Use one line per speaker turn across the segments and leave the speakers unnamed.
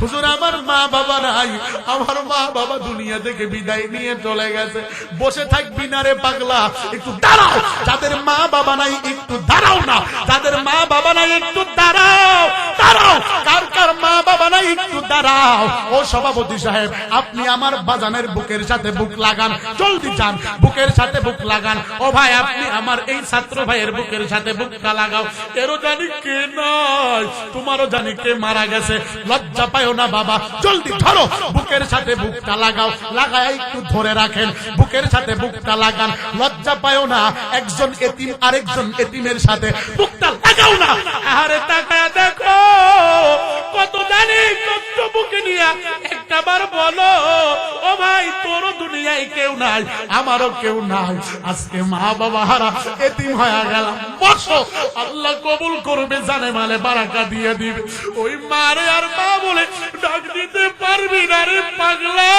হুজুর আমার মা বাবা নাই, আমার মা বাবা দুনিয়া থেকে বিদায় নিয়ে চলে গেছে। বসে থাকবি না রে পাগলা, একটু দাঁড়াও। যাদের মা বাবা নাই একটু দাঁড়াও না, যাদের মা বাবা নাই একটু দাঁড়াও, দাঁড়াও। কার কার মা বাবা নাই একটু দাঁড়াও। ও সভাপতি সাহেব, আপনি আমার বাজানের বুকের সাথে বুক লাগান, জলদি যান, বুকের সাথে বুক লাগান। ও ভাই, আপনি আমার এই ছাত্র ভাইয়ের বুকের সাথে বুকটা লাগাও। এরও জানি কে নাই, তোমারও জানি কে মারা গেছে। লজ্জা পায় না বাবা, জলদি ধরো, বুকের সাথে বুকটা লাগাও। লাগায় একটু ধরে রাখেন, বুকের সাথে বুকটা লাগান। লজ্জা পায় না, একজন এতিম আরেকজন এতিমের সাথে বুকটা লাগাও না। আরে তাকায় দেখো, কত জানি কত বুকে নিয়ে একটা বার বলো, ও ভাই তোরও দুনিয়ায় কেউ নাই, আমারও কেউ নাই। আজকে মা বাবা হারা এতিম হয়ে গেলাম। বসো, আল্লাহ কবুল করবে, জানে মালে বারাকা দিয়ে দিবে। ওই মারে আর মা বলে ডাক দিতে পারবি না রে পাগলা,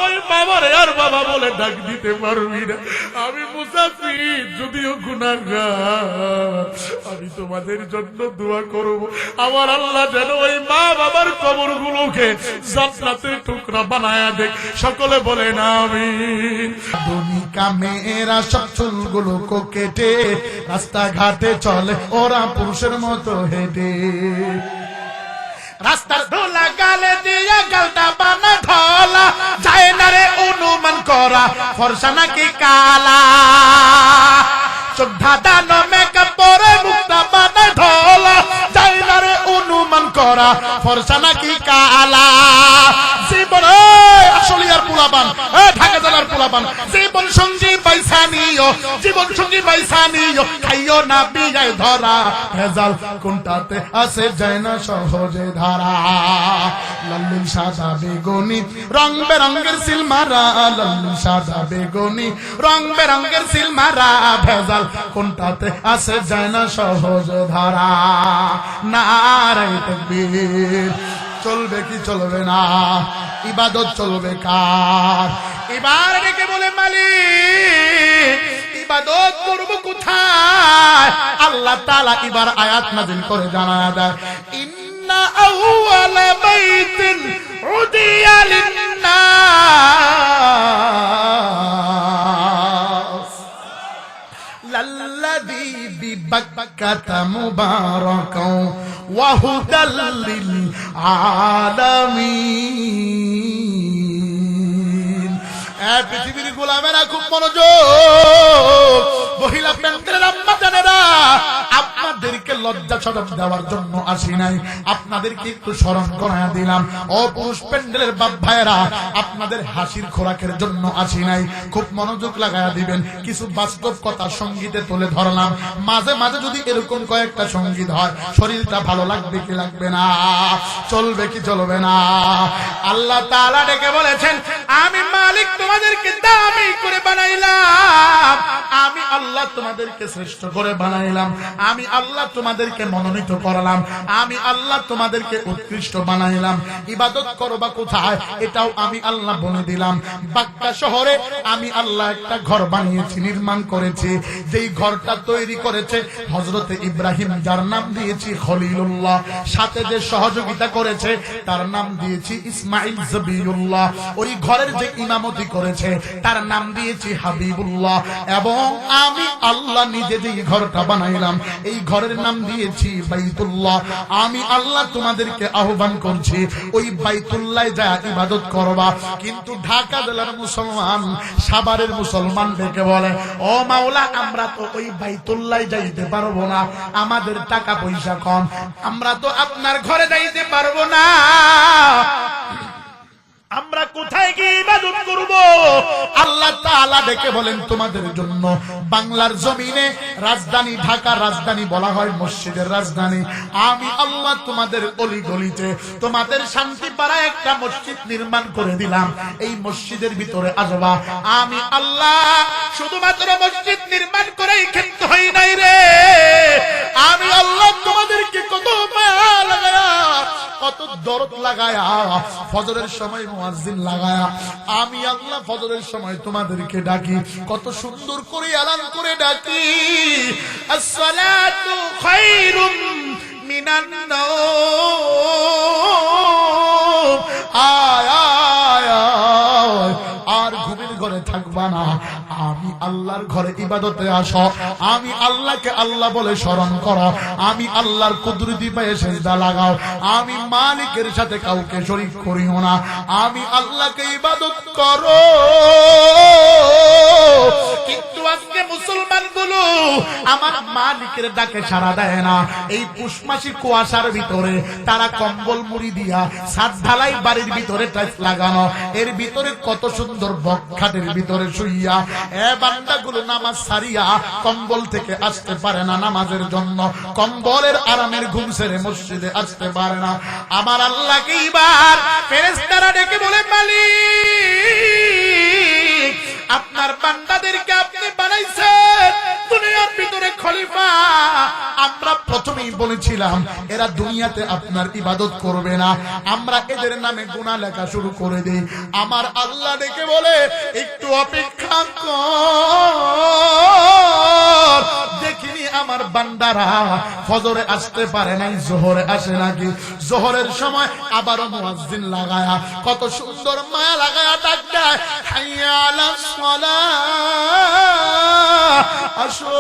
ওই বাবারে আর বাবা বলে ডাক দিতে পারবি না। আমি মুসাফির, যদিও গুনাহগার, আমি তোমাদের জন্য দোয়া করব, আমার আল্লাহ যেন ওই মা বাবার কবরগুলোকে জান্নাতের টুকরা বানায়া দেখ। সকলে বলে না আমিন। দুনিকা মেয়েরা সব চুলগুলো কেটে রাস্তাঘাটে চলে ওরা পুরুষের মতো হেঁটে। রাস্তার ধুলা গালে দিয়ে গালটা বানা ঢলা, যায় না রে অনুমান করা ফর্সা নাকি কালা। চোখ ধাঁধানো মেকআপ পরে মুখটা বানা ঢলা, যায় না রে অনুমান করা ফর্সা নাকি কালা। জীবন আসলিয়ার পোলাপান, ঢাকা জেলার পোলাপান, জীবন সঙ্গী পয়সা নিও, জীবন সঙ্গী পয়সা নিও, খাইও না বিয়ায় ধরা। ভেজাল কোনটাতে আসে যায় না সহজে ধরা। লাল্লু সাদা বেগুনি রং বেরঙ্গের সিল মারা, লাল্লু সাদা বেগুনি রং বেরঙ্গের সিল মারা। ভেজাল কোনটাতে আসে যায় না সহজে ধরা। নারায়ে তাকবীর। চলবে কি চলবে না, ইবাদত চলবে কার? এবার ডেকে বলে মালিক ইবাদত করব কোথায়? আল্লাহ তাআলা এবার আয়াত নাযিল করে জানায়া দেয়, ইন্না আউওয়ালা বাইতিন উদিয়া লিন-নাস লাল্লাযী বিবাক্কাতা মুবারাকাও ওয়া হুদাল লিল আলামিন। পৃথিবীর গোলামেরা খুব মনোযোগ, মহিলা প্যান্টের আম্মা জানেরা, আপনাদেরকে লজ্জা ছড়াপ দেওয়ার জন্য আসি নাই, আপনাদেরকে একটু স্মরণ করায়া দিলাম। ও পুরুষ প্যান্ডেলের বাপ ভাইয়েরা, আপনাদের হাসির খোরাকের জন্য আসি নাই। খুব মনোযোগ লাগায়া দিবেন। কিছু বাস্তব কথা সঙ্গীতে তুলে ধরলাম। মাঝে মাঝে যদি এরকম কয়েকটা সঙ্গীত হয়, শরীরটা ভালো লাগবে কি লাগবে না, চলবে কি চলবে না? আল্লাহ তাআলা ডেকে বলেছেন, আমি মালিক তোমাদেরকে দামি করে বানাইলাম, আমি আল্লাহ তোমাদেরকে শ্রেষ্ঠ করে বানাইলাম, আমি আল্লাহ তোমাদেরকে মনোনীত করলাম, আমি আল্লাহ তোমাদেরকে উৎকৃষ্ট বানাইলাম। ইবাদত করবা কোথায় এটাও আমি আল্লাহ বলে দিলাম। বাক্কা শহরে আমি আল্লাহ একটা ঘর বানিয়েছি, নির্মাণ করেছি। যেই ঘরটা তৈরি করেছে হযরতে ইব্রাহিম, যার নাম দিয়েছি খলিলুল্লাহ, সাথে যে সহযোগিতা করেছে তার নাম দিয়েছি ইসমাইল জবিউল্লাহ, ওই ঘরের যে ইমামতি করেছে তার নাম দিয়েছি হাবিবুল্লাহ, এবং আমি আল্লাহ নিজে যে ঘরটা বানাইলাম এই ঘরের নাম দিয়েছি বাইতুল্লাহ। আমি আল্লাহ তোমাদেরকে আহ্বান করছি ওই বাইতুল্লাহ যা ইবাদত করবা। কিন্তু ঢাকা জেলার মুসলমান, সাভারের মুসলমান ডেকে বলে, ও মাওলা, আমরা তো ওই বাইতুল্লাহ যাইতে পারবো না, আমাদের টাকা পয়সা কম, আমরা তো আপনার ঘরে যাইতে পারবো না, আমরা কোথায় গিয়ে ইবাদত করব? আল্লাহ তাআলা ডেকে বলেন, তোমাদের জন্য বাংলার জমিনে রাজধানী ঢাকা, রাজধানী বলা হয় মসজিদের রাজধানী, আমি আল্লাহ তোমাদের অলি গলিতে, তোমাদের শান্তি পাড়ায় একটা মসজিদ নির্মাণ করে দিলাম। এই মসজিদের ভিতরে আসবা। আমি আল্লাহ শুধুমাত্র মসজিদ নির্মাণ করেই ক্ষান্ত হই নাই রে, আমি আল্লাহ তোমাদেরকে কত মায়া লাগায়া, কত দরদ লাগায়া, ফজরের সময় মুয়াজ্জিন লাগায়া আমি আল্লাহ ফজরের সময় তোমাদেরকে ডাকি, কত সুন্দর করে এলান করে ডাকি, আসসালাতু খায়রুম মিনান নাওম, আয় আয় আয়, আর ঘুমের ঘরে থাকবা না, আমি আল্লাহর ঘরে ইবাদতে আসো, আমি আল্লাহকে আল্লাহ বলে স্মরণ করো, আমি আল্লাহর কুদরতি পায়ে সিজদা লাগাও, আমি মালিকের সাথে কাউকে শরীক করিও না, আমি আল্লাহকে ইবাদত করো। কিন্তু আজকে মুসলমানগুলো আমার মালিকের ডাকে সাড়া দেয় না। এই পুষমাসি কুয়াশার ভিতরে তারা কম্বল মুড়ি দিয়া ছাদ ঢালাই বাড়ির ভিতরে টাইলস লাগানো, এর ভিতরে কত সুন্দর বকখাটের ভিতরে শুইয়া এ বান্দাগুলো নামাজ সারিয়া কম্বল থেকে আসতে পারে না নামাজের জন্য, কম্বলের আরামের ঘুম সেরে মসজিদে আসতে পারে না। আমার আল্লাহকে এবার ফেরেশতারা ডেকে বলে, মালিক আপনার বান্দাদেরকে আপনি বানাইছেন দুনিয়ার ভিতরে খলিফা, আমরা প্রথমেই বলেছিলাম এরা দুনিয়াতে আপনার ইবাদত করবে না, আমরা এদের নামে গুনাহ লেখা শুরু করে দেই। আমার আল্লাহ ডেকে বলে, একটু অপেক্ষা কর, দেখিনি আমার বান্দারা ফজরে আসতে পারে নাই, জোহরে আসে নাকি, জোহরের সময় আবারও মুয়াজ্জিন লাগায়া কত সুন্দর মায়া লাগায়া ডাক দেয়, হাইয়া আলাস সালাহ, আসো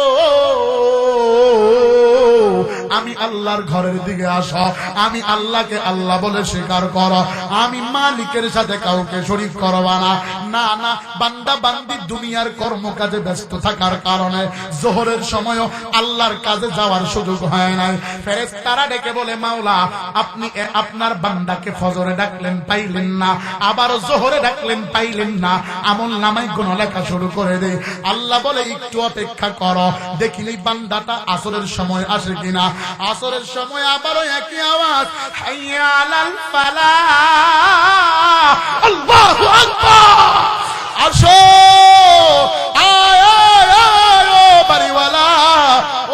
আমি আল্লাহর ঘরের দিকে আসো, আমি আল্লাহকে আল্লাহ বলে স্বীকার করো, আমি মালিকের সাথে কাউকে শরীক করবা না। না না, বান্দা বান্দি দুনিয়ার কর্মকাজে ব্যস্ত থাকার কারণে জোহরের সময়ও আল্লাহর কাজে যাওয়ার সুযোগ হয় নাই। ফেরেশতারা ডেকে বলে, মাওলা আপনি আপনার বান্দাকে ফজরে ডাকলেন পাইলেন না, আবারও জোহরে ডাকলেন পাইলেন না, আমল নামায় গুনাহ লেখা শুরু করে দেয়। আল্লাহ বলে, একটু অপেক্ষা করো, দেখিনি বান্দাটা আসরের সময় আসে কিনা। আসরের সময় আবারও একই আওয়াজ, হাইয়া আলাল ফালাহ, আল্লাহু আকবার, আসো আয় আয় আয়, ও বাড়িওয়ালা,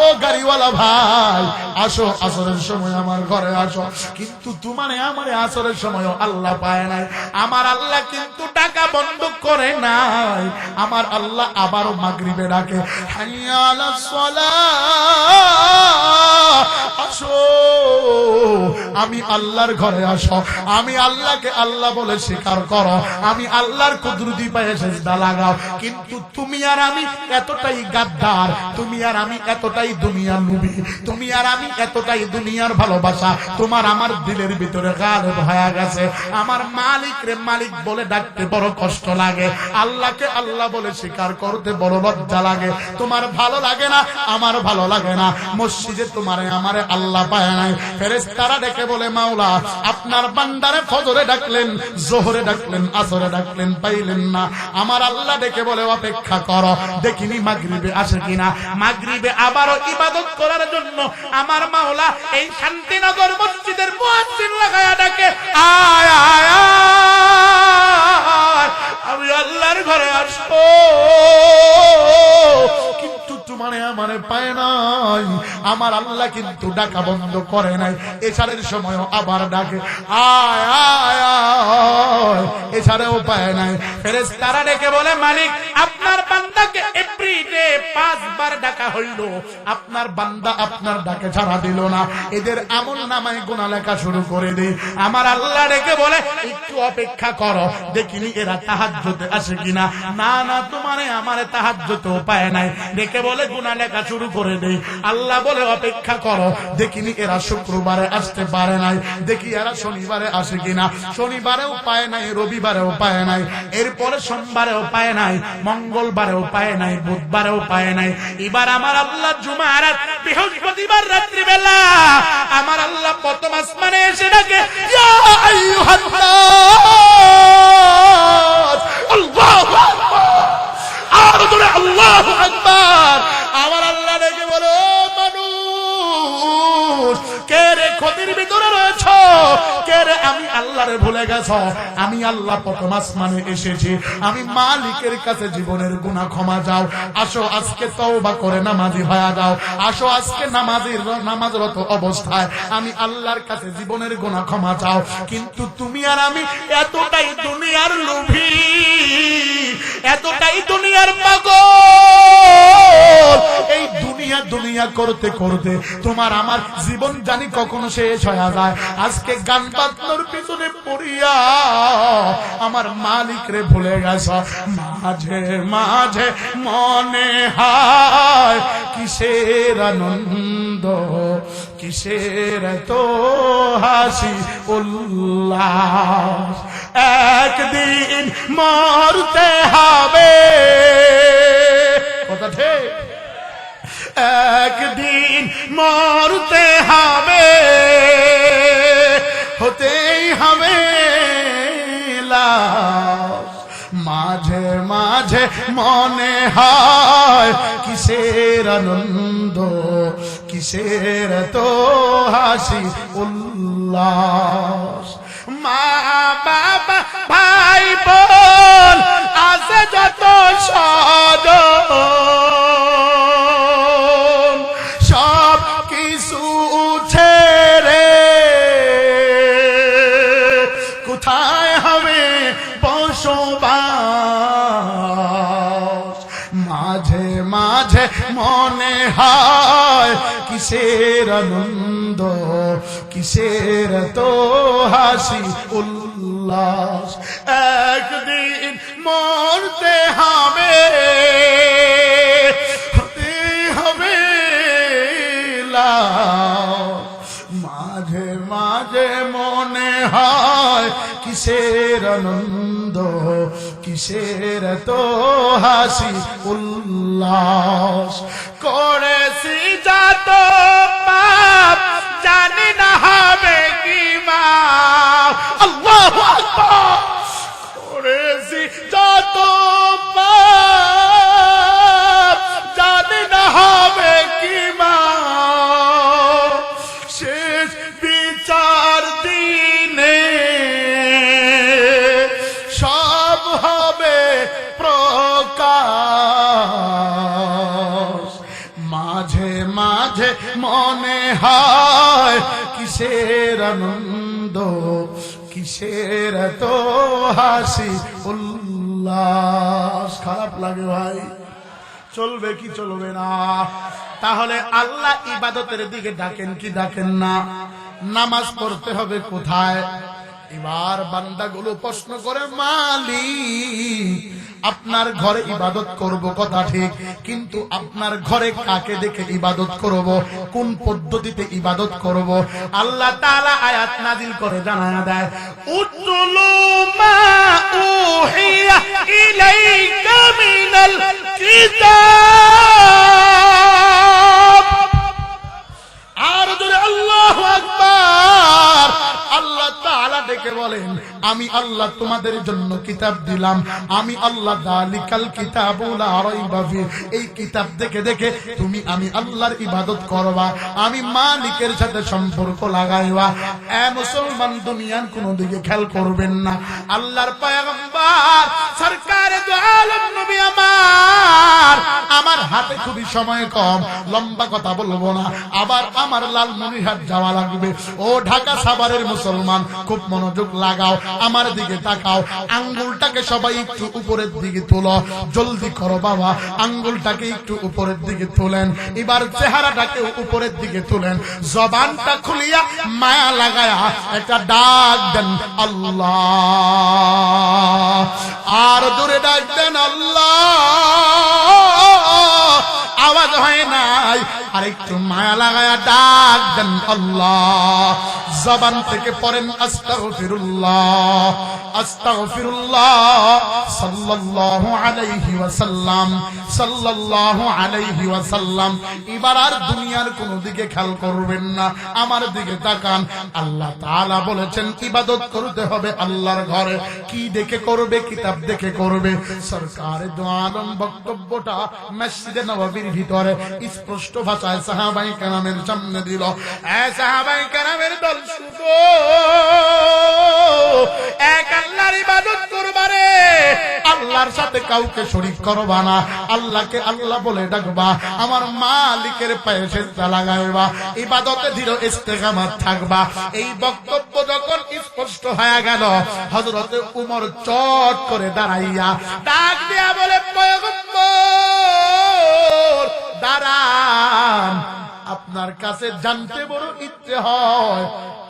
ও গাড়িওয়ালা ভাই আসো, আসরের সময় আমার ঘরে আসো। কিন্তু তোমারে আমারে আসরের সময়ও আল্লাহ পায় নাই, আমার আল্লাহ কিন্তু ডাকা বন্ধ করে নাই। আমার আল্লাহ আবারও মাগরিবে ডাকে, হাইয়া আলাস সালাহ, আসো আমি আল্লাহর ঘরে আসো, আমি আল্লাহকে আল্লাহ বলে স্বীকার করো, আমি আল্লাহর কুদরতি পায়ে সিজদা লাগাও। কিন্তু তুমি আর আমি এতটাই গাদ্দার, তুমি আর আমি এতটাই দুনিয়ার লোভী, তুমি আর আমি এতটাই দুনিয়ার ভালোবাসা তোমার আমার দিলের ভিতরে গায়েব হয়ে গেছে। আমার মালিক রে মালিক বলে ডাকতে বড় কষ্ট লাগে, আল্লাহকে আল্লাহ বলে স্বীকার করতে বড় লজ্জা লাগে। তোমার ভালো লাগে না, আমার ভালো লাগে না, মসজিদে তোমারে আমারে আল্লাহ পায় নাই। ফেরেশতারা ডেকে বলে, মাওলা আপনার বান্দারে ফজরে ডাকলেন, জোহরে ডাকলেন, আসরে ডাকলেন, পাইলেন না। আমার আল্লাহ ডেকে বলে, অপেক্ষা করো, দেখিনি মাগরিবে আসে কিনা। মাগরিবে আবারও ইবাদত করার জন্য আমার মাওলা এই শান্তিনগর মসজিদের মুয়াজ্জিন লাগায়া ডাকে, আয় আয় আয়, আমি আল্লাহর ঘরে আসবো। কিন্তু তোমারে আমারে পায় নাই, আমার আল্লাহ কিন্তু ডাকা বন্ধ করে নাই। এশারের সময়ও আবার ডাকে, আয় আয় আয়, এশারেও পায় নাই। ফেরেশতারা ডেকে বলে, মালিক আপনার বান্দাকে এভরিডে 5 বার ডাকা হইল, আপনার বান্দা আপনার ডাকে সাড়া দিল না, এদের আমল নামায় গুনাহ লেখা শুরু করে দেই। আমার আল্লাহ ডেকে বলে, একটু অপেক্ষা করো, দেখিনি এরা তাহাজ্জুদে আসে কিনা। না না, তোমারে আমারে তাহাজ্জুদেও পায় নাই, ডেকে বলে গুনাহ লেখা শুরু করে দেই। আল্লাহ বলে, অপেক্ষা করো, দেখিনি এরা শুক্রবারে আসতে পারে নাই, দেখি এরা শনিবারে আসে কিনা। শনিবারেও পায় নাই, রবিবারেও পায় নাই, এরপরে সোমবারেও পায় নাই, মঙ্গলবারেও পায় নাই, বুধবারেও পায় নাই। এবার আমার আল্লাহ জুমার বৃহস্পতিবার রাত্রি বেলা আমার আল্লাহ প্রথম আসমানে এসে ডাকে, ইয়া আইয়ুহান নাস, আল্লাহু আকবার, আর জোরে আল্লাহু আকবার। আমার আল্লাহ ডেকে বলে, ও মানুষ, কে রে ক্ষতির ভিতরে রয়েছ, কে রে আমি আল্লাহরে ভুলে গেছ। আমি আল্লাহ প্রথম আসমানে এসেছি, আমি মালিকের কাছে জীবনের গুনাহ ক্ষমা চাও। আসো আজকে তওবা করে নামাজি হয়ে যাও, আসো আজকে নামাজরত অবস্থায় আমি আল্লাহর কাছে জীবনের গুনাহ ক্ষমা চাও। কিন্তু তুমি আর আমি এতটাই দুনিয়ার লোভী, এতটাই দুনিয়ার পাগল, এই দুনিয়া দুনিয়া দুনিয়া করতে করতে তোমার আমার জীবন জানি কখনো শেষ হয়ে যায়। আজকে গান বাজনার পিছনে পড়িয়া আমার মালিক রে ভুলে গেছ। মাঝে মাঝে মনে হয় কিসের আনন্দ, কিসের তো হাসি উল্লাস, একদিন মরতে হবে, কথা ঠিক, একদিন মরতে হবে, হতেই হবে লাশ। মাঝে মাঝে মনে হয় কিসের আনন্দ, কিসের তো হাসি উল্লাস। মা বাবা ভাই বোন আছে যত স্বজন, সব কিছু ছেড়ে কোথায় হবে বসবাস। মাঝে মাঝে মনে হয় কিসের আনন্দ, কিসের তো হাসি উল্লাস, একদিন মরতে হবে, হতে হবে লাশ। মাঝে মাঝে মনে হয় কিসের আনন্দ, কিসের তো হাসি উল্লাস। করেছি যত পাপ জানি না হবে কি মাপ, আল্লাহু আকবার। করেছি যত পাপ জানি না হবে কি মাপ, শেষ বিচার দিনে সব হবে প্রকাশ। মাঝে মাঝে মনে হয় কিসের আনন্দ, কিসের তো হাসি উল্লাস। খারাপ লাগে ভাই, চলবে কি চলবে না? তাহলে আল্লাহ ইবাদতের দিকে ডাকেন কি ডাকেন না? নামাজ পড়তে হবে কোথায়? এবার বান্দাগুলো প্রশ্ন করে, মালিক আপনার ঘরে ইবাদত করব, কথা ঠিক, কিন্তু আপনার ঘরে কাকে দেখে ইবাদত করব, কোন পদ্ধতিতে ইবাদত করব? আল্লাহ তাআলা আয়াত নাযিল করে জানায়া দেয়, উতলু মা উহিয়া ইলাইকা মিনাল কিতাব। আর জোরে আল্লাহু আকবার। আল্লাহ তাআলা ডেকে বলেন, আমি আল্লাহ তোমাদের জন্য কিতাব দিলাম, আমি আল্লাহ যালিকাল কিতাবু লা রাইবা ফিহি, এই কিতাব দেখে দেখে তুমি আমি আল্লাহর ইবাদত করবা, আমি মালিকের সাথে সম্পর্ক লাগাইবা। এ মুসলমান, দুনিয়ার কোন দিকে খেয়াল করবেন না। আল্লাহর পয়গম্বর সরকারে দু আলম নবী আমার হাতে খুবই সময় কম, লম্বা কথা বলবো না, আবার আমার লালমনিরহাট যাওয়া লাগবে। ও ঢাকা সাভারের মুসলমান, খুব মনোযোগ লাগাও, আমার দিকে তাকাও। আঙ্গুলটাকে সবাই একটু উপরের দিকে তোলো, জলদি করো বাবা, আঙ্গুলটাকে একটু উপরের দিকে তোলেন। এবার চেহারাটাকে উপরের দিকে তোলেন, জবানটা খুলিয়া মায়া লাগায়া একটা ডাক দেন আল্লাহ, আর জোরে ডাক দেন আল্লাহ। আওয়াজ হয় নাই, আর একটু মায়া লাগায়া ডাক দেন আল্লাহ। জবান থেকে পড়েন আস্তাগফিরুল্লাহ, আস্তাগফিরুল্লাহ, সাল্লাল্লাহু আলাইহি ওয়াসাল্লাম, সাল্লাল্লাহু আলাইহি ওয়াসাল্লাম। এবার আর দুনিয়ার কোন দিকে খেয়াল করবেন না, আমার দিকে তাকান। আল্লাহ তাআলা বলেছেন ইবাদত করতে হবে আল্লাহর ঘরে। কি দেখে করবে? কিতাব দেখে করবে। সরকারে দু আলম বক্তব্যটা মসজিদে নববীর ভিতরে স্পষ্ট ভাষায় সাহাবায়ে কেরামের সামনে দিল। এ সাহাবায়ে কেরামের দল, শুনো, এক আল্লাহর ইবাদত করবারে, আল্লাহর সাথে কাউকে শরীক করবা না, আল্লাহকে আল্লাহ বলে ডাকবা, আমার মালিকের পায়ে সিজদা লাগাইবা, ইবাদতে দৃঢ় ইস্তেকামাত থাকবা। এই বক্তব্য যখন স্পষ্ট হয়ে গেল, হযরতে উমর চট করে দাঁড়াইয়া ডাক দিয়া বলে, পয়গম্বর দাঁড়ান, আপনার কাছে জানতে বড় ইচ্ছে হয়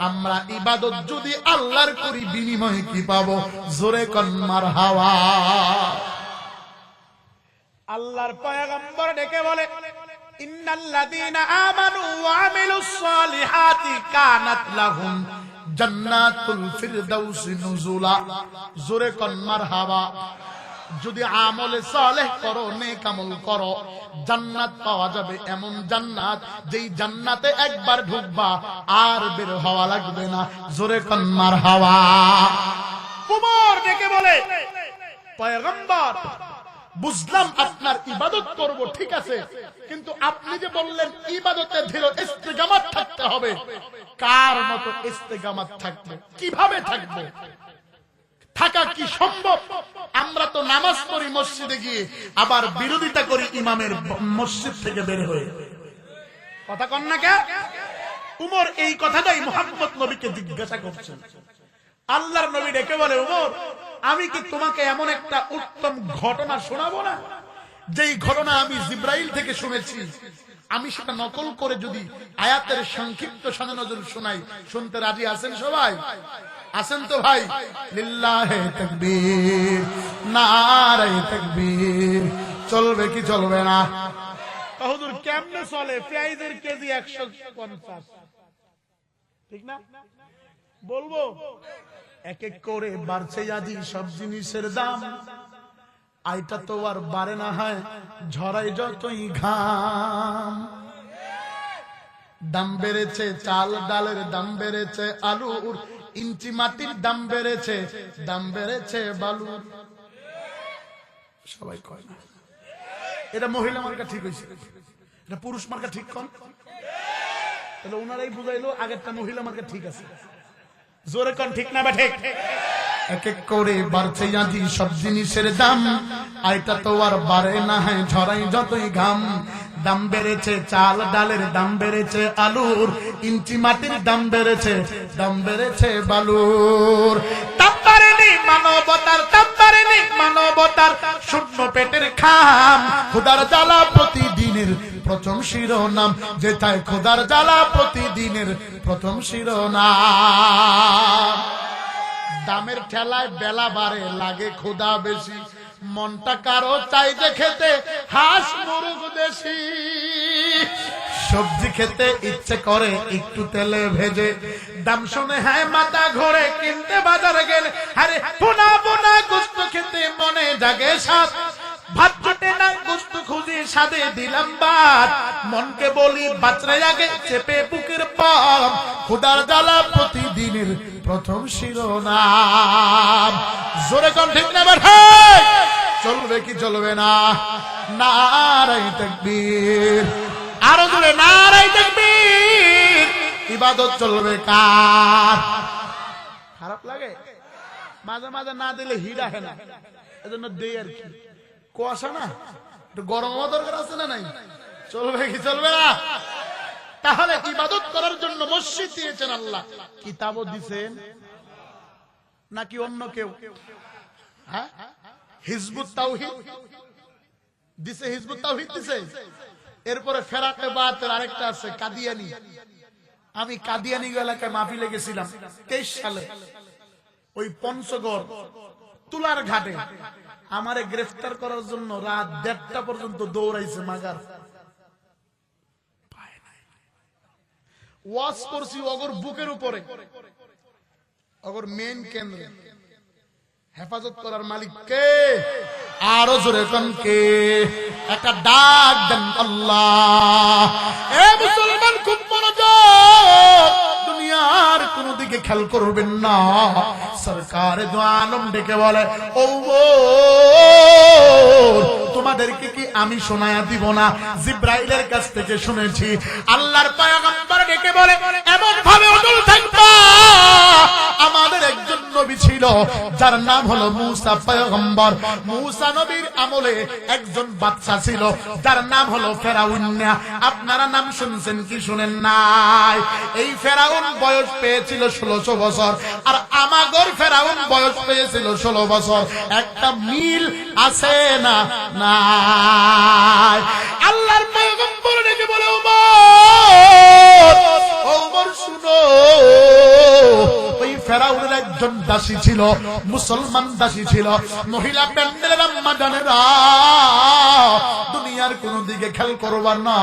আমরা ইবাদত যদি আল্লাহর করি বিনিময়ে কি পাবো? জোরে কোন মারহাবা। আল্লাহর পয়গম্বর ডেকে বলে ইন্নাল্লাযীনা আমানু ওয়া আমিলুস সালিহাতি কানাত লাহুম জান্নাতুল ফিরদাউসি নুজুলা। জোরে কোন মারহাবা। যদি আমলে সালেহ করো, নেক আমল করো, জান্নাত পাওয়া যাবে। এমন জান্নাত যেই জান্নাতে একবার ঢুকবা আর বের হওয়া লাগবে না। জোরে কোন মারহাবা। উমর ডেকে বলে পয়গম্বর বুঝলাম আপনার ইবাদত করব, ঠিক আছে, কিন্তু আপনি যে বললেন ইবাদতে দৃঢ় ইস্তেকামাত থাকতে হবে, কার মতো ইস্তেকামাত থাকবে? কিভাবে থাকবে? থাকা কি সম্ভব? আমরা তো নামাজ পড়ি মসজিদে গিয়ে, আবার বিরোধিতা করি ইমামের মসজিদ থেকে বের হয়ে। কথা কন না কে? উমর এই কথাটাই মুহাম্মদ নবীকে জিজ্ঞাসা করছেন। আল্লাহর নবী ডেকে বলে উমর, আমি কি তোমাকে এমন একটা উত্তম ঘটনা শোনাবো না, যেই ঘটনা আমি জিব্রাইল থেকে শুনেছি? আমি সেটা নকল করে যদি আয়াতের সংক্ষিপ্ত শানে নজরুল শোনাই, শুনতে রাজি আছেন সবাই? আছেন তো ভাই? লিল্লাহে তাকবীর, নারে তাকবীর। চলবে কি চলবে না? হুজুর কেমনে চলে? পেঁয়াজের কেজি 150, ঠিক না? বলবো এক এক করে বাড়ছে আজি সব জিনিসের দাম, আইটা তো আর বাড়ে না, হয় ঝরাই যতই ঘাম। দাম বেড়েছে চাল ডালের, দাম বেড়েছে আলুর, ইঞ্চি মাটির দাম বেড়েছে, দাম বেড়েছে বালুর। সবাই কয় না এটা মহিলা মার্কা ঠিক হয়েছে, এটা পুরুষ মার্কা ঠিক কন। তাহলে ওনারাই বুঝাইলো আগেরটা মহিলা মার্কা ঠিক আছে। জোরে কন ঠিক না বা ঠিক? এক এক করে বাড়ছে আজি সব জিনিসের দাম, আইটা তো আর বাড়ে না, হয় ঝরাই যতই ঘাম। দাম বেড়েছে চাল ডালের, দাম বেড়েছে আলুর, ইঞ্চি মাটির দাম বেড়েছে, দাম বেড়েছে বালুর। দাম বাড়েনি মানবতার, দাম বাড়েনি মানবতার, শূন্য পেটের খাম। খোদার জ্বালা প্রতিদিনের প্রথম শিরোনাম, যেটায় খোদার জ্বালা প্রতিদিনের প্রথম শিরোনাম। দামের ঠেলায় বেলা বাড়ে, লাগে ক্ষুধা বেশি, মনটা কারো চাইতে খেতে হাঁস মুরগ দেশি। সবজি খেতে ইচ্ছে করে একটু তেলে ভেজে, দাম শুনে হ্যাঁ মাথা ঘোরে, কিনতে বাজারে গেলে আরে বোনা বোনা গোস্ত খেতে মনে জাগে স্বাদ। ভাত জোটে না গোস্ত খুঁজি, স্বাদে দিলাম বাদ, মনকে বলি বাঁচরে আগে চেপে বুকের পাম। খোদার জ্বালা প্রতিদিনের প্রথম শিরোনাম। জোরে কোন ঠিক না বেঠে? চলবে কি চলবে না? নারে তাকবীর, আরো জোরে নারে তাকবীর। ইবাদত চলবে কার? খারাপ লাগে মাঝে মাঝে না দিলে হিট আসে না, এজন্য দেই আর কি। কুয়াশা না, একটু গরম হওয়া দরকার আছে না নাই? চলবে কি চলবে না? তাহলে ইবাদত করার জন্য মসজিদ দিয়েছেন আল্লাহ, কিতাবও দিছেন নাকি অন্য কেউ? হ্যাঁ, হিজবুত তাওহীদ দিছে, হিজবুত তাওহীদ দিছে। এরপরে ফেরাতে বাতের আরেকটা আছে কাদিয়ানি। আমি কাদিয়ানি এলাকায় মাহফিলে গেছিলাম 23 সালে, ওই পঞ্চগড় তুলার ঘাটে। আমারে গ্রেফতার করার জন্য রাত 1:30টা পর্যন্ত দৌড়াইছে মাগার। ওয়াজ করছি অগর বুকের উপরে, অগর মেন কেন্দ্রে। হেফাজত করার মালিক কে? আরো জোরে কোন কে? একটা ডাক দেন আল্লাহ। এ মুসলমান খুব মনোযোগ, দুনিয়ার কোন দিকে খেয়াল করবেন না। সরকার দো আলম ডেকে বলে ও তোমাদেরকে কি আমি শোনায়া দিব না? জিব্রাইলের কাছ থেকে শুনেছি। আল্লাহর পয়গম্বর ডেকে বলে এমন ভাবে অটল থাকবা, আমাদের একজন নবী ছিল যার নাম হলো মুসা পয়গম্বর। মুসা নবীর আমলে একজন বাদশা ছিল যার নাম হলো ফেরাউন। আপনারা নাম শুনছেন কি শুনেন নাই? এই ফেরাউন বয়স পেয়েছিল 1600 বছর, আর আমাগর ফেরাউন বয়স পেয়েছিল 16 বছর। একটা মিল আছে না? নাই। আল্লাহর পয়গম্বর ডেকে বলে, ওমর শুনো, ওই ফেরাউনের একজন দাসী ছিল, মুসলমান দাসী ছিল। মহিলা প্যান্ডেলের আম্মা জানেরা, দুনিয়ার কোন দিকে খেয়াল করবার না।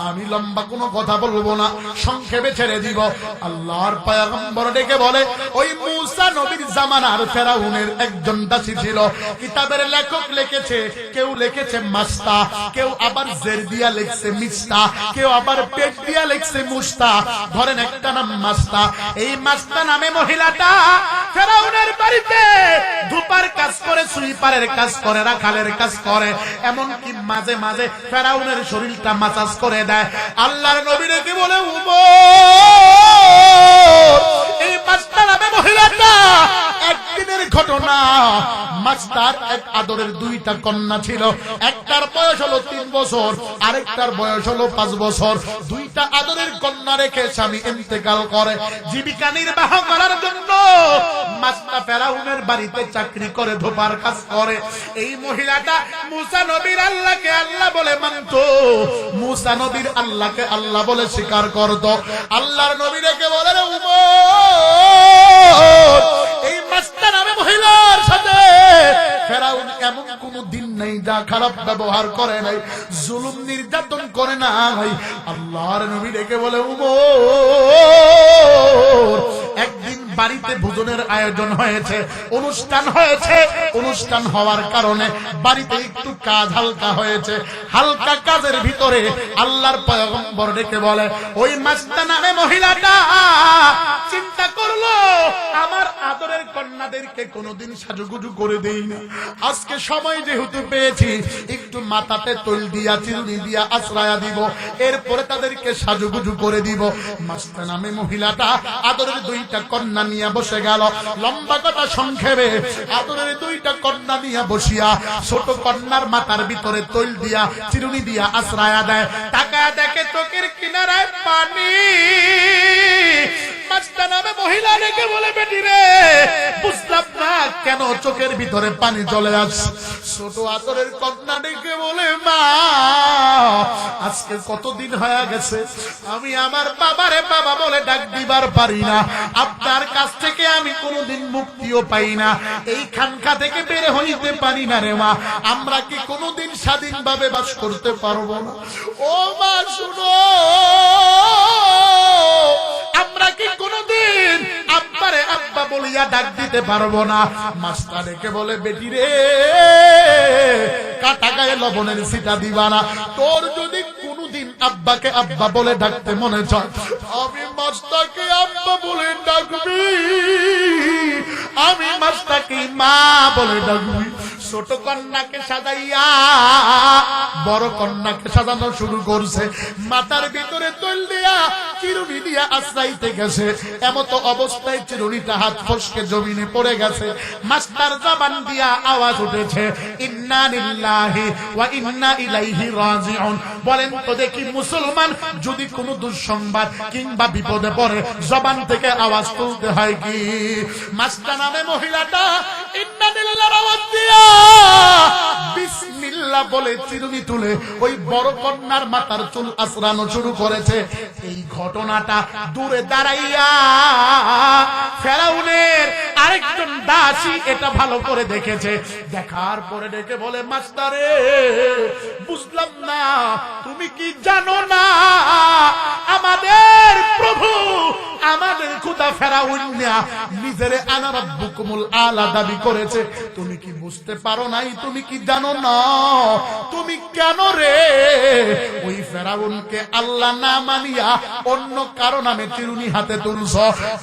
আমি লম্বা কোনো কথা বলবো না, সংক্ষেপে ছেড়ে দিব। আল্লাহর পয়গম্বর ডেকে বলে, ওই মূসা নবীর জামানার ফেরাউনের একজন দাসী ছিল। কিতাবের লেখক লিখেছে, কেউ লিখেছে মাস্তা, কেউ আবার জের দিয়া লিখছে মিস্তা, কেউ আবার পেট দিয়া লিখছে মুস্তা। ধরেন একটা নাম মাস্তা। এই মাস্তা নামে মহিলাটা ফেরাউনের বাড়িতে ধূপার কাজ করে, সুইপারের কাজ করে, রাখালের কাজ করে, এমনকি মাঝে মাঝে ফেরাউনের শরীরটা মাসাজ করে দেয়। আল্লাহর নবী রেখে বলে, এই মাস্তা নামে মহিলাটা একদিনের ঘটনা। মাস্টার এক আদরের 2টা কন্যা ছিল। একটার বয়স হলো 3 বছর, আরেকটার বয়স হলো 5 বছর। 2টা আদরের কন্যা রেখে স্বামী ইন্তেকাল করে। জীবিকা নির্বাহ করার জন্য মাস্টার ফেরাউনের বাড়িতে চাকরি করে, ধোপার কাজ করে। এই মহিলাটা মূসা নবীর আল্লাহকে আল্লাহ বলে মানত, মূসা নবীর আল্লাহকে আল্লাহ বলে স্বীকার করত। আল্লাহর নবী রেখে বলে, এই মাস্টার নামে মহিলার সাথে ফেরাউন এমন কোন দিন নেই যা খারাপ ব্যবহার করে নাই, জুলুম নির্যাতন করে নাই। আল্লাহর নবী ডেকে বলে, একদিন বাড়িতে ভোজনের আয়োজন হয়েছে, অনুষ্ঠান হয়েছে। অনুষ্ঠান হওয়ার কারণে বাড়িতে একটু কাজ হালকা হয়েছে। হালকা কাজের ভিতরে আল্লাহর পয়গম্বর ডেকে বলে, ওই মাস্তা নামে মহিলাটা চিন্তা করলো, আমার আদরের কন্যাদেরকে কোনোদিন সাজুগুজু করে দেই না, আজকে সময় যেহেতু পেয়েছি একটু মাথাতে তৈল দিয়া, চিরুনি দিয়া আশ্রয়া দিব, এরপরে তাদেরকে সাজুগুজু করে দিব। মাস্তা নামে মহিলাটা আদরের 2টা কন্যা নিয়ে বসে গেল। লম্বা কথা সংক্ষেপে, আদরের 2টা কন্যা নিয়ে বসিয়া ছোট কন্যার মাথার ভিতরে তৈল দিয়া, চিরুনি দিয়া আশ্রয়া দেয়। তাকায় দেখে চোখের কিনারায় পানি। মাস্তা নামে মহিলা রেখে বলে, বেটি রে, বুঝলাম না কেন চোখের ভিতরে পানি চলে আসছে। ছোট আদরের কন্যা ডেকে বলে, মা, আজকে কতদিন হয়ে গেছে আমি আমার বাবারে বাবা বলে ডাক দিবার পারি না। আপনার কাছ থেকে আমি কোনোদিন মুক্তিও পাই না, এই খানকা থেকে বের হইতে পারি না রে মা। আমরা কি কোনোদিন স্বাধীনভাবে বাস করতে পারবো না? ও মা শুনো, আমরা কি কোনোদিন আব্বারে আব্বা বলিয়া ডাক দিতে পারবো না? মাস্টার ডেকে বলে, বেটি রে, কাটা গায়ে লবণের ছিটা দিবা না। তোর যদি কোনদিন আব্বাকে আব্বা বলে ডাকতে মনে চায়, আমি মাস্টারকে আব্বা বলে ডাকবি, আমি মাস্টারকে মা বলে ডাকবি। ছোট কন্যাকে সাজাইয়া বড় কন্যাকে সাজানো শুরু করছে। মাথার ভিতরে তৈল দিয়া, চিরুনি দিয়া আশ্রাইতে গেছে। এমত অবস্থায় চিরুনিটা হাত ফসকে জমিনে পড়ে গেছে। মাস্টার জবান দিয়া আওয়াজ উঠেছে, ইন্না লিল্লাহি ওয়া ইন্না ইলাইহি রাজিউন। বলেন তো দেখি, মুসলমান যদি কোনো দুঃসংবাদ কিংবা বিপদে পড়ে জবান থেকে আওয়াজ তুলতে হয় কি? মাস্টার নামে মহিলাটা ইন্না লিল্লাহির আওয়াজ দিয়া বিসমিল্লাহ বলে চিরুনি তুলে ওই বড় কন্যার মাথার চুল আঁচড়ানো শুরু করেছে। এই ঘটনাটা দূরে দাঁড়াইয়া ফেরাউনের আরেকজন দাসী এটা ভালো করে দেখেছে। দেখার পরে ডেকে বলে, মাস্টারে, বুঝলাম না তুমি কি জানো না আমাদের প্রভু, আমাদের খোদা ফেরাউন নিজের আনা রাব্বুকুমুল আলা দাবি করেছে। তুমি কি বুঝতে পারো নাই? তুমি কি জানো না? তুমি কেন রে ওই ফেরাউনকে আল্লাহ না মানিয়া অন্য কারো নামে চিরুনি হাতে তুলছ?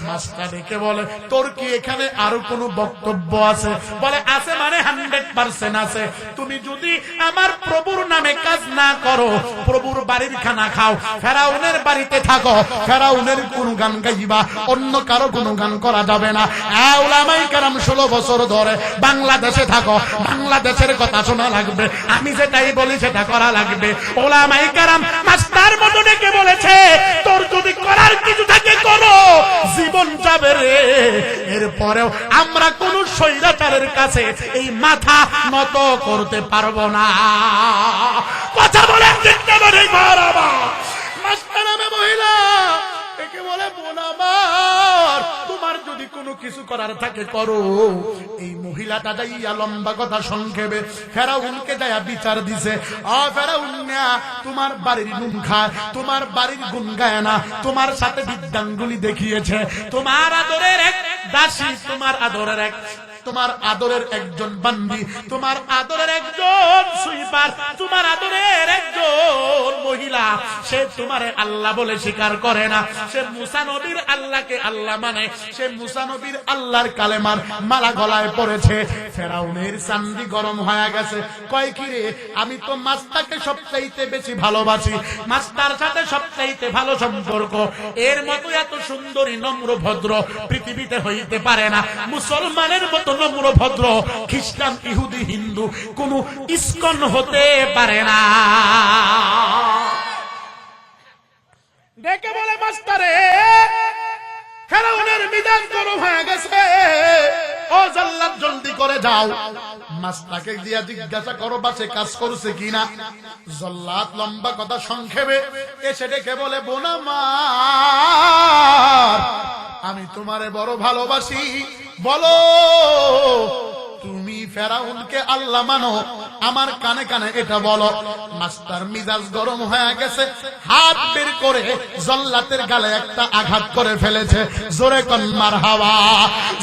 মাস্টার ডেকে বলে, তোর কি এখানে আরো কোনো বক্তব্য আছে? বলে, আছে, মানে 100% আছে। তুমি যদি আমার প্রভুর নামে কাজ না করো, প্রভুর বাড়ির খানা খাও, ফেরাউনের বাড়িতে থাকো, ফেরাউনের কোন গান গাই গাইবা, অন্য কারো গুণগান করা যাবে না। উলামায়ে কেরাম 16 বছর ধরে বাংলাদেশে থাকো, বাংলাদেশের কথা শোনা লাগবে, আমি যেটাই বলি সেটা করা লাগবে। উলামায়ে কেরাম মাস্টার মতো ডেকে বলেছে, তোর যদি করার কিছু থাকে করো, জীবন যাবে রে। এরপরেও আমরা কোন স্বৈরাচারের কাছে এই মাথা নত করতে পারবো না। কথা বলে চিন্তা করে মারাবা। মাস্টার আমি মহিলা একে বলে বোন আমার, তোমার যদি কোনো কিছু করার থাকে করো। এই মহিলাটা যাইয়া লম্বা কথা সংক্ষেপে ফেরাউনকে যাইয়া বিচার দিছে। ফেরাউন না, তোমার বাড়ির নুন খায়, তোমার বাড়ির গুণ গায় না, তোমার সাথে বিদ্যাঙ্গুলি দেখিয়েছে, তোমার আদরের এক দাসী, তোমার আদরের একজন বান্দি, তোমার আদরের একজন সুইপার, তোমার আদরের একজন মহিলা, সে তোমারে আল্লাহ বলে স্বীকার করে না, সে মুসা নবীর আল্লাহকে আল্লাহ মানে, সে মুসা নবীর আল্লাহর কালেমার মালা গলায় পড়েছে। ফেরাউনের চান্দি গরম হয়ে গেছে, কয় কি রে, আমি তো মাস্টারকে সবচাইতে বেশি ভালোবাসি, মাস্টার সাথে সবচাইতে ভালো সম্পর্ক, এর মতো এত সুন্দরী নম্র ভদ্র পৃথিবীতে হইতে পারে না। মুসলমানের মতো নম্র ভদ্র খ্রিস্টান, ইহুদি, হিন্দু কোন ইস্কন হতে পারে না। ডেকে বলে মাস্টারে, ফেরাউনের মিজাজ গরম হয়ে গেছে, ও জাল্লাদ জলদি করে যাও, মাস্টারকে দিয়া জিজ্ঞাসা করো বাসে কাজ করছে কিনা। জল্লাদ লম্বা কথা সংক্ষেপে এসে ডেকে বলে, বোন আমার, আমি তোমারে বড় ভালোবাসি, বলো তুমি ফেরাউনকে আল্লাহ মানো, আমার কানে কানে এটা বলো। মাস্টার মিজাজ গরম হয়ে গেছে, হাত বের করে জল্লাতের গালে একটা আঘাত করে ফেলেছে। জোরে কোন মারহাবা।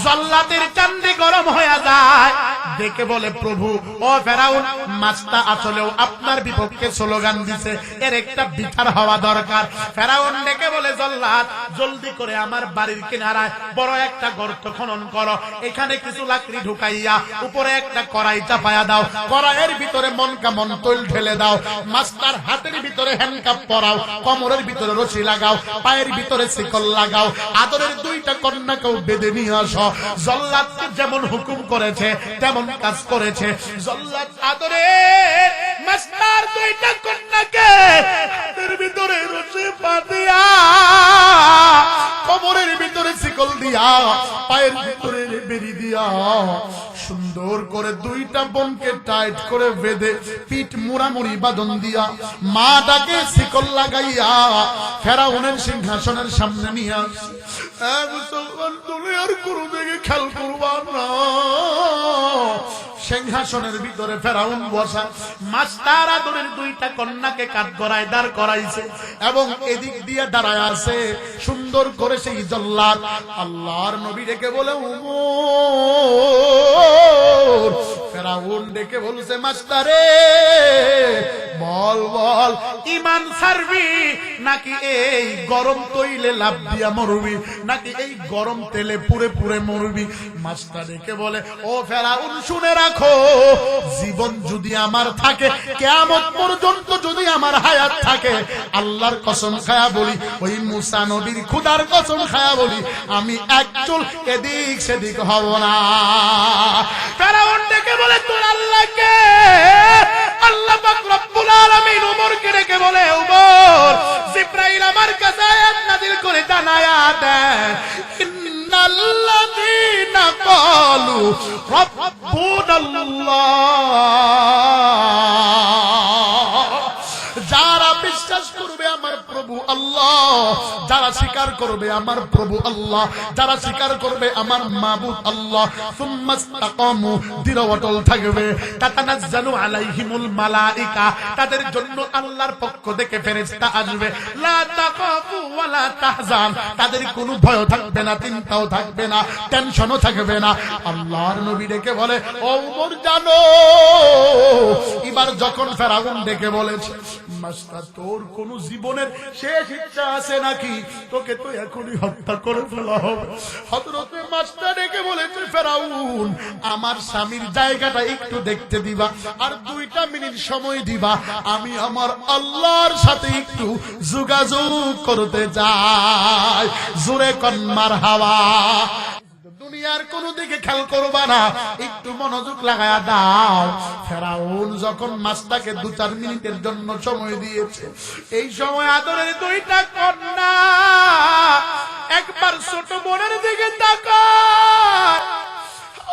জল্লাতের চান্দি গরম হয়ে যায়, দেখে বলে, প্রভু ও ফেরাউন, মাস্টার আসলেও আপনার বিপক্ষে স্লোগান দিছে, এর একটা বিচার হওয়া দরকার। ফেরাউন ডেকে বলে, জল্লাদ জলদি করে আমার বাড়ির কিনারায় বড় একটা গর্ত খনন করো, এখানে কিছু লাকড়ি ঢুকাইয়া উপরে একটা কড়াই চাপায়া দাও, কড়াইয়ের ভিতরে মন কামন তৈল ঢেলে দাও, মাস্টার হাতের ভিতরে হ্যান্ডকাপ পরাও, কোমরের ভিতরে রশি লাগাও, পায়ের ভিতরে শিকল লাগাও, আদরের দুইটা কন্যাকেও বেঁধে নিয়ে আসো। জল্লাদকে যেমন হুকুম করেছে তেমন কাজ করেছে। জল্লাদ আদরের মাস্টার দুইটা কন্যাকে হাতের ভিতরে রশি বাঁধিয়া, কোমরের ভিতরে শিকল দিয়া, পায়ের ভিতরে বেরি দিয়া, সুন্দর করে দুইটা বোনকে টাইট করে বেঁধে পিঠ মুড়ামুড়ি বাঁধন দিয়া, মাটাকে শিকল লাগাইয়া ফেরাউনের সিংহাসনের সামনে নিয়ে আসে। মুসলমান তুমি আর কোনো দিকে খেয়াল করবা না, সিংহাসনের ভিতরে ফেরাউন বসা, মাস্টার আদরের দুইটা কন্যাকে কাঠগড়ায় দাঁড় করাইছে এবং এদিক দিয়ে দাঁড়ায় আছে সুন্দর করে সেই জল্লাদ। আল্লাহর নবী ডেকে বলে, উমর। ফেরাউন ডেকে বলছে, মাস্টারে বল বল, ইমান ছাড়বি নাকি এই গরম তৈলে লাভ দিয়া মরবি, নাকি এই গরম তেলে পুরে পুরে মরবি। মাস্টার ডেকে বলে, ও ফেরাউন শুনে রাখো, জীবন যদি আমার থাকে, কিয়ামত পর্যন্ত যদি আমার হায়াত থাকে, আল্লাহর কসম খায়া বলি, ওই মুসা নবীর খুদার কসম খায়া বলি, আমি এক চুল এদিক সেদিক হব না। ফেরাউন ডেকে বলে, তোর আল্লাহকে? আল্লাহ পাক রব্বুল আলামিন উমরকে ডেকে বলে, উমর, জিবরাইল আমার কাছে আয়াত নাযিল করে জানায়া দেন, ইন্নাল্লাযীনা ক্বালু রাব্বুনাল্লাহ, যারা বিশ্বাস করবে আমার প্রভু আল্লাহ, যারা স্বীকার করবে আমার প্রভু আল্লাহ, যারা স্বীকার করবে আমার মাবুদ আল্লাহ, সুম্মাস্তাকামু, দৃঢ় অটল থাকবে, তাতানাজ্জালু আলাইহিমুল মালাইকা, তাদের জন্য আল্লাহর পক্ষ থেকে ফেরেশতা আসবে, লা তাখাফু ওয়া লা তাহজান, তাদের কোনো ভয় থাকবে না, চিন্তাও থাকবে না, টেনশনও থাকবে না। আল্লাহর নবী ডেকে বলে, ও উমর জানো, এবার যখন ফেরাউন ডেকে বলেছে, মাস্টার তোর কোন জীবনের শেষ ইচ্ছা আছে নাকি? তোকে তো এখনই হত্যা করে ফেলা হবে। হযরতে মাস্টার ডেকে বলেছে, ফেরাউন, আমার স্বামীর জায়গাটা একটু দেখতে দিবা, আর 2টা মিনিট সময় দিবা, আমি আমার আল্লাহর সাথে একটু যোগাযোগ করতে যাই। জোরে কোন মারহাবা। দুনিয়ার কোন দিকে খেয়াল করবা না, একটু মনোযোগ লাগায়া দাও। ফেরাউন যখন মাছটাকে 2-4 মিনিটের জন্য সময় দিয়েছে, এই সময় আদরের 2টা কন্যা একবার ছোট বোনের দিকে তাকায়,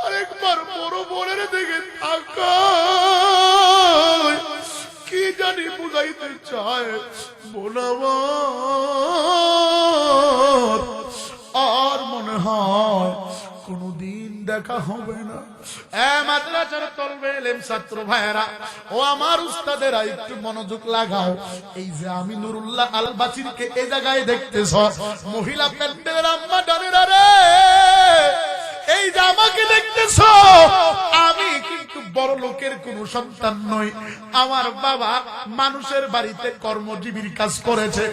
আরেকবার বড় বোনের দিকে তাকায়। কি জানি বুঝাইতে চায়, বোনাবার আর মনে হয় কোনদিন দেখা হবে না। মাদ্রাসার তলবে এলেম ছাত্র ভাইয়েরা, ও আমার উস্তাদেরা, একটু মনোযোগ লাগাও। এই যে আমি নুরুল্লাহ আল বাচিরকে এই জায়গায় দেখতেছ, মহিলা প্যান্ডেলের আম্মা ডানেরা রে, এই যে আমাকে দেখতেছ, আমি কিন্তু বড় লোকের কোন সন্তান নই। আমার বাবা মানুষের বাড়িতে কর্মজীবীর কাজ করেছে,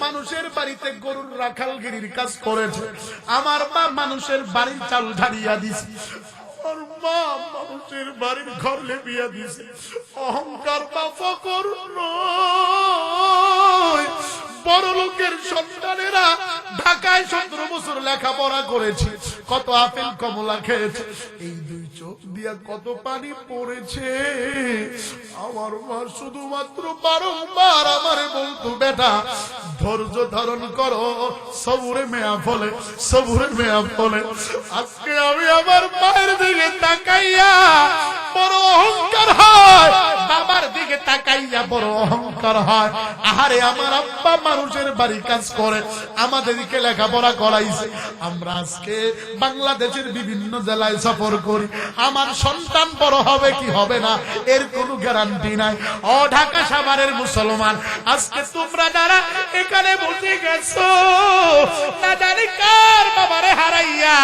মানুষের বাড়িতে গরুর রাখালগিরির কাজ করেছে। আমার মা মানুষের বাড়ির চাল ঝাড়িয়া দিছে, আমার মা মানুষের বাড়ির ঘর লেপিয়া দিছে। অহংকার বা ফকর নয়, বড় লোকের সন্তানেরা ঢাকায় 17 বছর লেখাপড়া করেছে, কত আপেল কমলা খেয়েছে, এই 2 চোখ দিয়া কত পানি পড়েছে। আমার মা শুধুমাত্র বারংবার আমারে বলতো, বেটা ধৈর্য ধারণ করো, সবুরে মেয়া ফলে, সবুরে মেয়া ফলে। আজকে আমি আমার মায়ের দিকে তাকাইয়া বড় অহংকার হয়, বাবার দিকে তাকাইয়া বড় অহংকার হয়। আহারে, আমার আব্বা মানুষের বাড়ি কাজ করে, আমাদেরকে লেখাপড়া করাইছে। আমরা আজকে বাংলাদেশের বিভিন্ন জেলায় সফর করি, আমার সন্তান বড় হবে কি হবে না এর কোনো গ্যারান্টি নাই। ও ঢাকা সাভারের মুসলমান, আজকে তোমরা যারা এখানে বসে গেছো, না জানি কার বাবারে হারাইয়া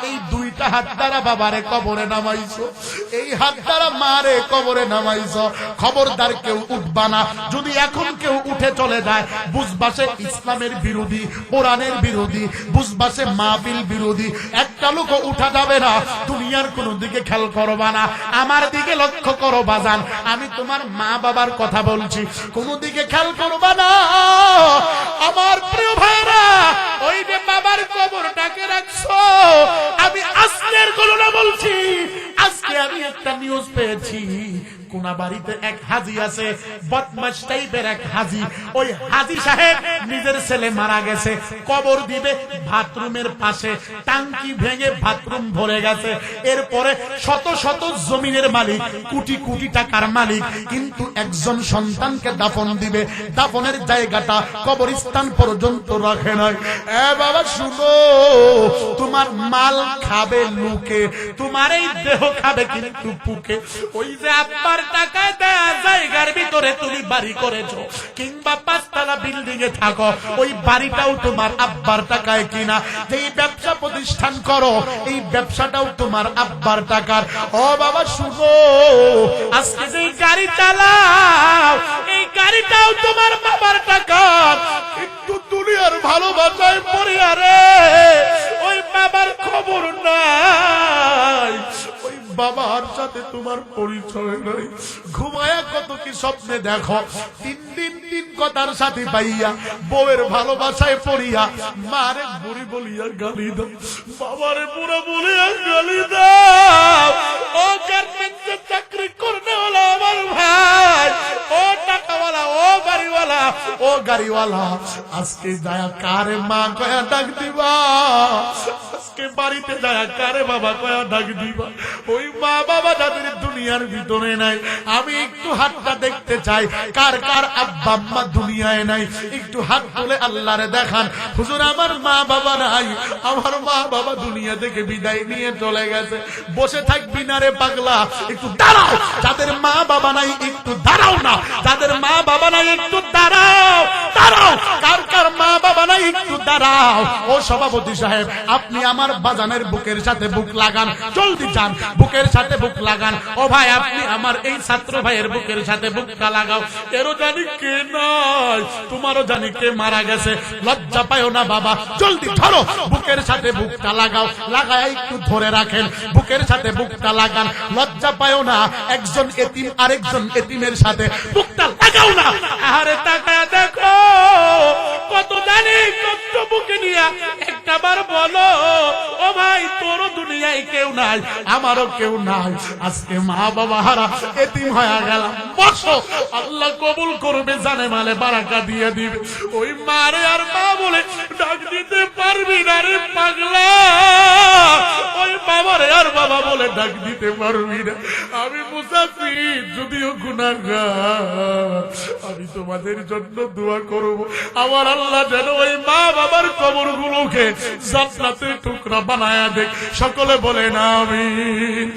এই 2টা হাত দ্বারা বাবারে কবরে নামাইছো, এই হাত দ্বারা মারে কবরে নামাইছো। খবরদার কেউ উঠবা না। যদি এখন কেউ উঠে চলে যায়, বুঝবা সে ইসলামের বিরোধী, কোরআনের বিরোধী, বুঝবা সে মাহফিল বিরোধী। একটা লোক উঠা যাবে না। দুনিয়ার কোন দিকে খেয়াল করবা না, আমার দিকে লক্ষ্য করো বাজান। আমি তোমার মা বাবার কথা বলছি, কোন দিকে খেয়াল করবা না। আমার প্রিয় ভাইরা, ওই যে বাবার কবরটাকে রাখছো, আমি আজকের গণনা বলছি। আজকে আমি একটা নিউজ পেয়েছি, কোন বাড়িতে এক হাজি আছে, বদমাশ টাইপের এক হাজি। ওই হাজি সাহেব নিজের ছেলে মারা গেছে, কবর দিবে বাথরুমের পাশে, টাঙ্কি ভেঙে বাথরুম ভরে গেছে। এরপরে শত শত জমিনের মালিক, কোটি কোটি টাকার মালিক, কিন্তু একজন সন্তানকে দাফন দিবে, দাফনের জায়গাটা কবরস্থান পর্যন্ত রাখে নাই। এ বাবা শুনো, তোমার মাল খাবে লুকে, তোমার এই দেহ খাবে কিন্তু পুকে। ওই যে আব্বার টাকায় দেয়া জায়গার ভিতরে তুমি বাড়ি করেছো, কিংবা 5তলা বিল্ডিং এ থাকো, ওই বাড়িটাও তোমার আব্বার টাকায় কিনা। যে ব্যবসা প্রতিষ্ঠান করো, এই ব্যবসাটাও তোমার আব্বার টাকার। ও বাবা শুনো, আজকে যে গাড়ি চালাও, এই গাড়িটাও তোমার বাবার টাকার। কিন্তু দুনিয়ার ভালোবাসায় পড়িয়া রে, ওই বাবার খবর নাই, ওই বাবার সাথে তোমার পরিচয় নাই। ঘুমায়া কত কি স্বপ্নে দেখো, 3 দিন 3 কথার সাথে পাইয়া, বউয়ের ভালোবাসায় পড়িয়া মারে বুড়ি বলিয়া গালি দাও, বাবারে বুড়া বলিয়া গালি দাও। ও গার্মেন্টসে চাকরি করতে হলো আমার ভাই, ও টাকাওয়ালা, ও বাড়িওয়ালা, ও গাড়িওয়ালা, আজকে যায় কারে মা কয়া ডাক দিবা, আজকে বাড়িতে যায় কারে বাবা কয়া ডাক দিবা। ওই মা বাবা যাদের দুনিয়ার ভিতরে নাই, আমি একটু হাতটা দেখতে চাই, কার কার আব্বা আম্মা দুনিয়ায় নাই, একটু হাত তুলে আল্লাহরে দেখান। হুজুর আমার মা বাবা নাই, আমার মা বাবা দুনিয়া থেকে বিদায় নিয়ে চলে গেছে। বসে থাকবি না রে পাগলা, একটু দাঁড়াও। যাদের মা বাবা নাই একটু দাঁড়াও না, যাদের মা বাবা নাই একটু দাঁড়াও, দাঁড়াও। কার কার মা বাবা নাই একটু দাঁড়াও। ও সভাপতি সাহেব, আপনি আমার আব্বাজানের বুকের সাথে বুক লাগান, জলদি যান বুকের সাথে বুক লাগান। ও ভাই আপনি আমার এই ছাত্র ভাইয়ের বুকের সাথে বুকটা লাগাও। এরও জানি কে নাই, তোমারও জানি কে মারা গেছে। লজ্জা পায়ও না বাবা, জলদি ধরো বুকের সাথে বুকটা লাগাও। লাগায় একটু ধরে রাখেন, বুকের সাথে বুকটা লাগান। লজ্জা পায়ও না, একজন এতিম আরেকজন এতিমের সাথে বুকটা লাগাও না। আরে তাকায়া দেখো কত জানি কত বুকে নিয়া একটাবার বলো ও ভাই তোরও দুনিয়ায় কেউ নাই, আমারও কেউ নাই। আজকে মা বাবা হারা এতিম হয়ে গেলাম। বসো, আল্লাহ কবুল করবে, জানে মালে বারাকা দিয়ে দিবে। ওই মারে আর মা বলে ডাক দিতে পারবি না রে পাগলা, ওই বাবারে আর বাবা বলে ডাক দিতে পারবি না। আমি মুসাফির, যদিও গুনাহগার, আমি তোমাদের জন্য দোয়া করব আমার আল্লাহ যেন ওই মা বাবার কবরগুলোকে জান্নাতের টুকরা বানায়া দেখ। সকলে বলেন আমিন।